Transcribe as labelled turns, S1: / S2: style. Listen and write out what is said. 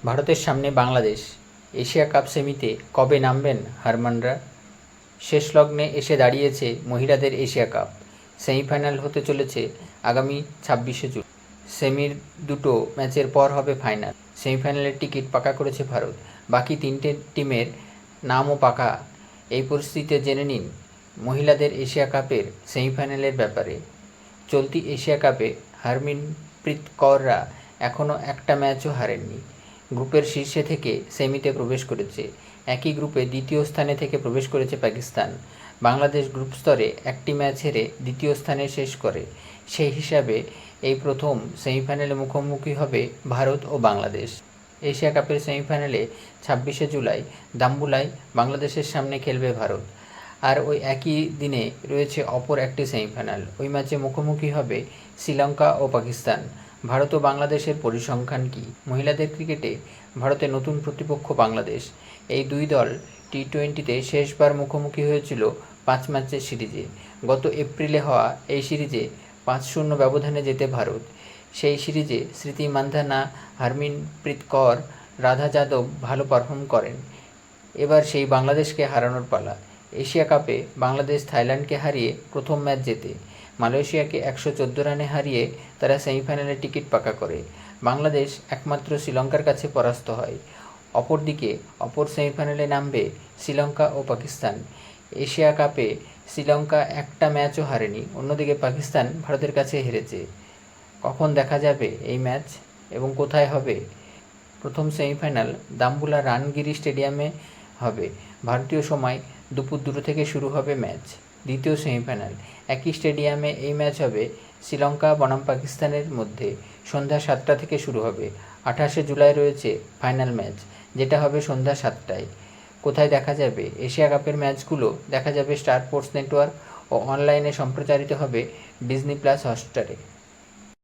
S1: ভারতের সামনে Bangladesh. Asia cup সেমিতে কবে নামবেন হারমানরা? শেষ লগ্নে এসে দাঁড়িয়েছে মহিলাদের এশিয়া কাপ। সেমিফাইনাল হতে চলেছে আগামী 26শে জুন। সেমির দুটো ম্যাচের পর হবে ফাইনাল। সেমিফাইনালের টিকিট পাকা করেছে ভারত। বাকি তিনটে টিমের নামও পাকা। এই পরিস্থিতিতে জেনে নিন মহিলাদের এশিয়া কাপের সেমিফাইনালের ব্যাপারে। চলতি এশিয়া কাপে হরমিনপ্রীত কৌররা এখনও একটা ম্যাচও হারেননি। গ্রুপের শীর্ষে থেকে সেমিতে প্রবেশ করেছে। একই গ্রুপে দ্বিতীয় স্থানে থেকে প্রবেশ করেছে পাকিস্তান। বাংলাদেশ গ্রুপ স্তরে একটি ম্যাচ হেরে দ্বিতীয় স্থানে শেষ করে। সেই হিসাবে এই প্রথম সেমিফাইনালে মুখোমুখি হবে ভারত ও বাংলাদেশ। এশিয়া কাপের সেমিফাইনালে 26শে জুলাই দাম্বুলায় বাংলাদেশের সামনে খেলবে ভারত। আর ওই একই দিনে রয়েছে অপর একটি সেমিফাইনাল। ওই ম্যাচে মুখোমুখি হবে শ্রীলঙ্কা ও পাকিস্তান। ভারত ও বাংলাদেশের পরিসংখ্যান কী? মহিলাদের ক্রিকেটে ভারতের নতুন প্রতিপক্ষ বাংলাদেশ। এই দুই দল টি-20তে শেষবার মুখোমুখি হয়েছিল 5 ম্যাচের সিরিজে। গত এপ্রিলে হওয়া এই সিরিজে 5-0 ব্যবধানে জেতে ভারত। সেই সিরিজে স্মৃতি মান্ধানা, হরমিনপ্রীত কৌর, রাধা যাদব ভালো পারফর্ম করেন। এবার সেই বাংলাদেশকে হারানোর পালা। এশিয়া কাপে বাংলাদেশ থাইল্যান্ডকে হারিয়ে প্রথম ম্যাচ জেতে। মালয়েশিয়াকে 114 রানে হারিয়ে তারা সেমিফাইনালে টিকিট পাকা করে। বাংলাদেশ একমাত্র শ্রীলঙ্কার কাছে পরাস্ত হয়। অপরদিকে অপর সেমিফাইনালে নামবে শ্রীলঙ্কা ও পাকিস্তান। এশিয়া কাপে শ্রীলঙ্কা একটা ম্যাচও হারেনি, অন্যদিকে পাকিস্তান ভারতের কাছে হেরেছে। কখন দেখা যাবে এই ম্যাচ এবং কোথায় হবে? প্রথম সেমিফাইনাল দাম্বুলা রানগিরি স্টেডিয়ামে হবে। ভারতীয় সময় দুপুর 2টা থেকে শুরু হবে ম্যাচ। দ্বিতীয় সেমিফাইনাল একই স্টেডিয়ামে। এই ম্যাচ হবে শ্রীলঙ্কা বনাম পাকিস্তানের মধ্যে। সন্ধ্যা 7টা থেকে শুরু হবে। 28শে জুলাই রয়েছে ফাইনাল ম্যাচ, যেটা হবে সন্ধ্যা 7টায়। কোথায় দেখা যাবে? এশিয়া কাপের ম্যাচগুলো দেখা যাবে স্টার স্পোর্টস নেটওয়ার্ক ও অনলাইনে সম্প্রচারিত হবে ডিজনি প্লাস হটস্টারে।